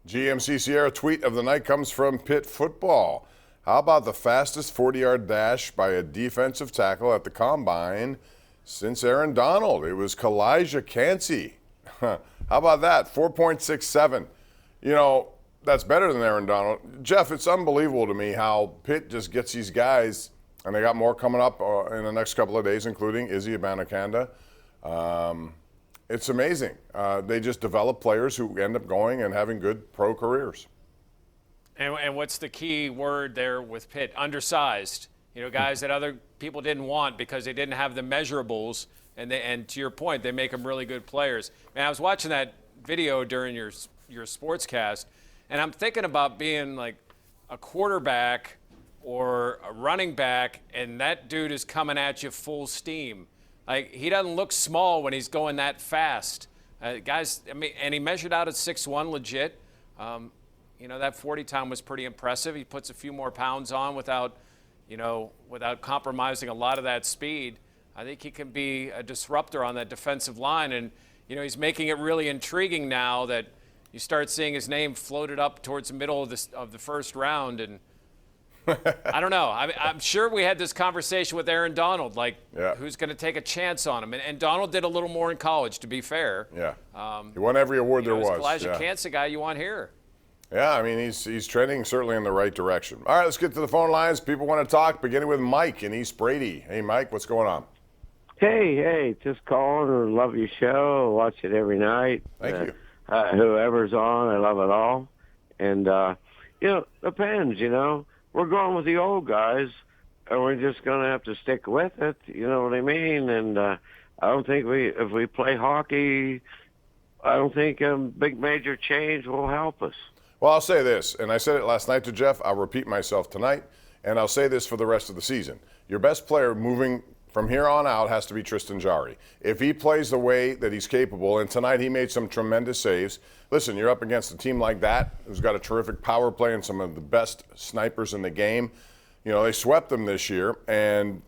GMC Sierra tweet of the night comes from Pitt football. How about the fastest 40-yard dash by a defensive tackle at the Combine since Aaron Donald? It was Kalijah Cansey. How about that? 4.67. You know, that's better than Aaron Donald. Jeff, it's unbelievable to me how Pitt just gets these guys, and they got more coming up in the next couple of days, including Izzy Abanikanda. It's amazing. They just develop players who end up going and having good pro careers. And what's the key word there with Pitt? Undersized. You know, guys that other people didn't want because they didn't have the measurables. And to your point, they make them really good players. Man, I was watching that video during your sportscast, and I'm thinking about being like a quarterback or a running back, and that dude is coming at you full steam. Like, he doesn't look small when he's going that fast. Guys, I mean, and he measured out at 6'1", legit. You know, that 40 time was pretty impressive. He puts a few more pounds on without compromising a lot of that speed. I think he can be a disruptor on that defensive line. And, you know, he's making it really intriguing now that you start seeing his name floated up towards the middle of the first round. And I don't know. I'm sure we had this conversation with Aaron Donald, like, who's going to take a chance on him. And Donald did a little more in college, to be fair. Yeah. He won every award there was. Kalijah Cansey guy you want here. Yeah, I mean, he's trending certainly in the right direction. All right, let's get to the phone lines. People want to talk, beginning with Mike in East Brady. Hey, Mike, what's going on? Hey, just calling or love your show. Watch it every night. Thank you. Whoever's on, I love it all. And, you know, depends, you know. We're going with the old guys, and we're just going to have to stick with it. You know what I mean? And I don't think if we play hockey, I don't think a big major change will help us. Well, I'll say this, and I said it last night to Jeff. I'll repeat myself tonight, and I'll say this for the rest of the season. Your best player moving from here on out has to be Tristan Jarry. If he plays the way that he's capable, and tonight he made some tremendous saves. Listen, you're up against a team like that who's got a terrific power play and some of the best snipers in the game. You know, they swept them this year, and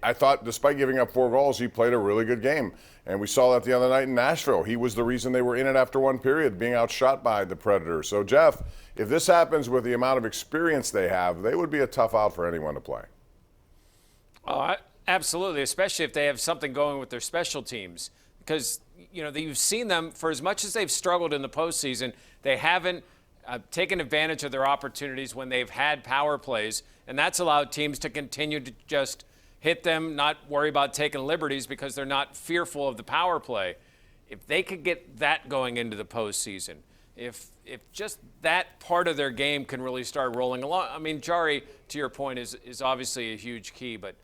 I thought despite giving up 4 goals, he played a really good game. And we saw that the other night in Nashville. He was the reason they were in it after one period, being outshot by the Predators. So, Jeff, if this happens with the amount of experience they have, they would be a tough out for anyone to play. Oh, absolutely, especially if they have something going with their special teams. Because, you know, you've seen them, for as much as they've struggled in the postseason, they haven't taken advantage of their opportunities when they've had power plays. And that's allowed teams to continue to just hit them, not worry about taking liberties because they're not fearful of the power play. If they could get that going into the postseason, if just that part of their game can really start rolling along. I mean, Jarry, to your point, is obviously a huge key, but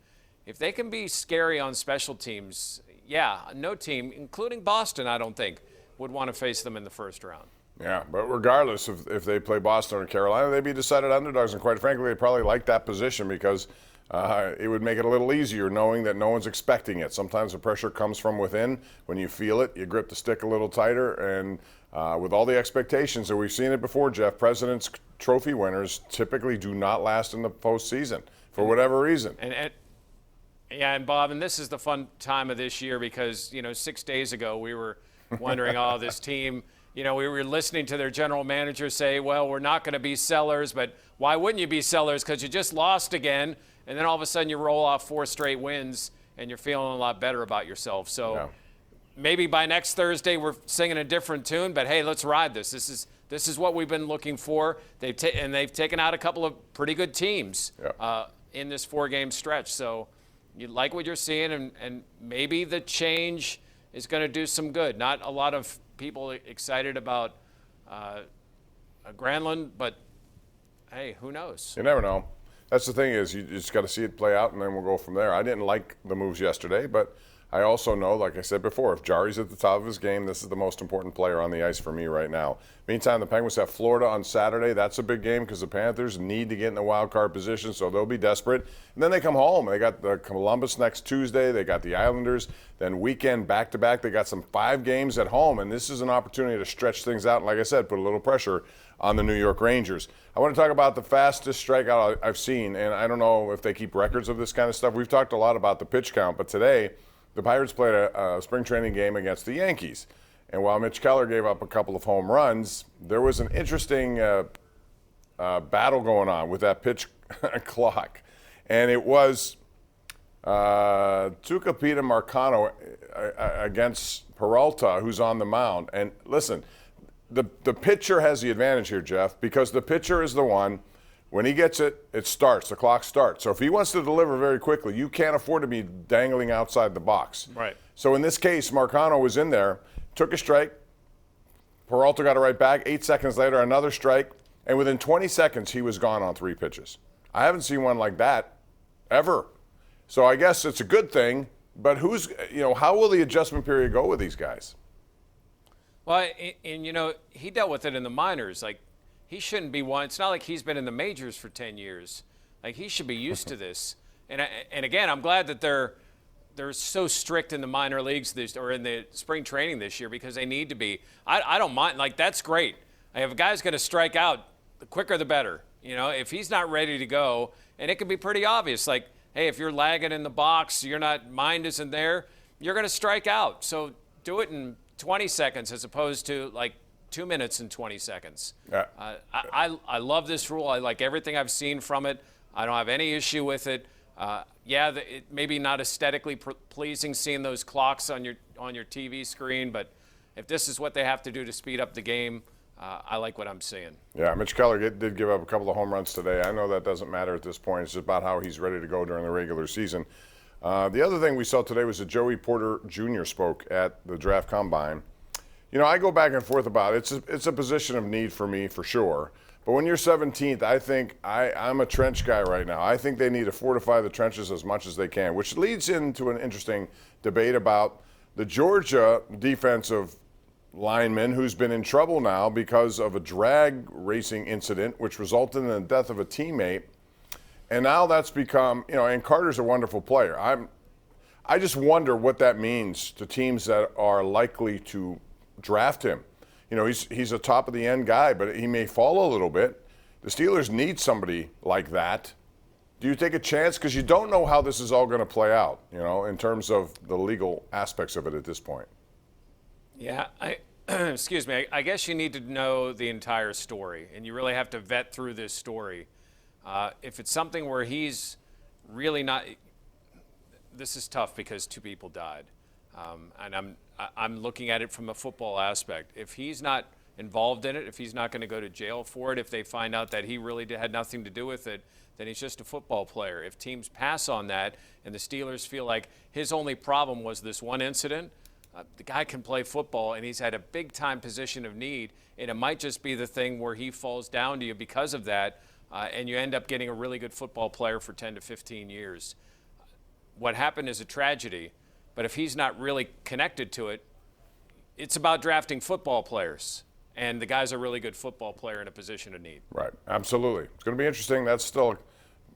if they can be scary on special teams, yeah, no team, including Boston, I don't think, would want to face them in the first round. Yeah, but regardless of if they play Boston or Carolina, they'd be decided underdogs, and quite frankly, they probably like that position because it would make it a little easier knowing that no one's expecting it. Sometimes the pressure comes from within. When you feel it, you grip the stick a little tighter. And with all the expectations, and we've seen it before, Jeff, President's Trophy winners typically do not last in the postseason for whatever reason. And Bob, and this is the fun time of this year because, you know, 6 days ago we were wondering, oh, this team, you know, we were listening to their general manager say, well, we're not going to be sellers, but why wouldn't you be sellers? Because you just lost again. And then all of a sudden you roll off 4 straight wins and you're feeling a lot better about yourself. So maybe by next Thursday we're singing a different tune, but hey, let's ride this. This is what we've been looking for. They've taken out a couple of pretty good teams in this 4-game stretch. So you like what you're seeing, and maybe the change is going to do some good. Not a lot of people excited about Granlund, but hey, who knows? You never know. That's the thing is you just got to see it play out, and then we'll go from there. I didn't like the moves yesterday, but I also know, like I said before, if Jarry's at the top of his game, this is the most important player on the ice for me right now. Meantime, the Penguins have Florida on Saturday. That's a big game because the Panthers need to get in the wild card position, so they'll be desperate. And then they come home. They got the Columbus next Tuesday. They got the Islanders. Then weekend back-to-back. They got some 5 games at home, and this is an opportunity to stretch things out and, like I said, put a little pressure on the New York Rangers. I want to talk about the fastest strikeout I've seen, and I don't know if they keep records of this kind of stuff. We've talked a lot about the pitch count, but today the Pirates played a spring training game against the Yankees. And while Mitch Keller gave up a couple of home runs, there was an interesting battle going on with that pitch clock. And it was Tucupita Marcano against Peralta, who's on the mound. And listen, the pitcher has the advantage here, Jeff, because the pitcher is the one, when he gets it, it starts, the clock starts. So if he wants to deliver very quickly, you can't afford to be dangling outside the box. Right. So in this case, Marcano was in there, took a strike, Peralta got it right back. 8 seconds later, another strike, and within 20 seconds, he was gone on 3 pitches. I haven't seen one like that ever. So I guess it's a good thing, but how will the adjustment period go with these guys? Well, and he dealt with it in the minors. Like, he shouldn't be one. It's not like he's been in the majors for 10 years. Like, he should be used to this. And again, I'm glad that they're so strict in the minor leagues or in the spring training this year, because they need to be. I don't mind. Like, that's great. If a guy's going to strike out, the quicker the better. If he's not ready to go, and it can be pretty obvious. Like, hey, if you're lagging in the box, mind isn't there, you're going to strike out. So do it in 20 seconds as opposed to like 2 minutes and 20 seconds. Yeah. I love this rule. I like everything I've seen from it. I don't have any issue with it. It maybe not aesthetically pleasing seeing those clocks on your TV screen, but if this is what they have to do to speed up the game, I like what I'm seeing. Yeah, Mitch Keller did give up a couple of home runs today. I know that doesn't matter at this point. It's just about how he's ready to go during the regular season. The other thing we saw today was that Joey Porter Jr. spoke at the draft combine. I go back and forth about it. It's a position of need for me, for sure. But when you're 17th, I think I'm a trench guy right now. I think they need to fortify the trenches as much as they can, which leads into an interesting debate about the Georgia defensive lineman who's been in trouble now because of a drag racing incident, which resulted in the death of a teammate. And now that's become, and Carter's a wonderful player. I just wonder what that means to teams that are likely to draft him. He's a top of the end guy, but he may fall a little bit. The Steelers need somebody like that. Do you take a chance? Because you don't know how this is all going to play out, in terms of the legal aspects of it at this point. Yeah, excuse me. I guess you need to know the entire story, and you really have to vet through this story. If it's something where he's really not, this is tough because 2 people died, and I'm looking at it from a football aspect. If he's not involved in it, if he's not going to go to jail for it, if they find out that he really had nothing to do with it, then he's just a football player. If teams pass on that and the Steelers feel like his only problem was this one incident, the guy can play football, and he's had a big-time position of need, and it might just be the thing where he falls down to you because of that, and you end up getting a really good football player for 10 to 15 years. What happened is a tragedy, but if he's not really connected to it, it's about drafting football players, and the guy's a really good football player in a position of need. Right, absolutely. It's going to be interesting. That's still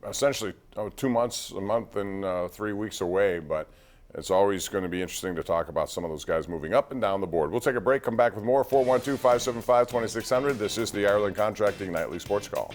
essentially 2 months, a month, and 3 weeks away, but it's always going to be interesting to talk about some of those guys moving up and down the board. We'll take a break, come back with more. 412-575-2600. This is the Ireland Contracting Nightly Sports Call.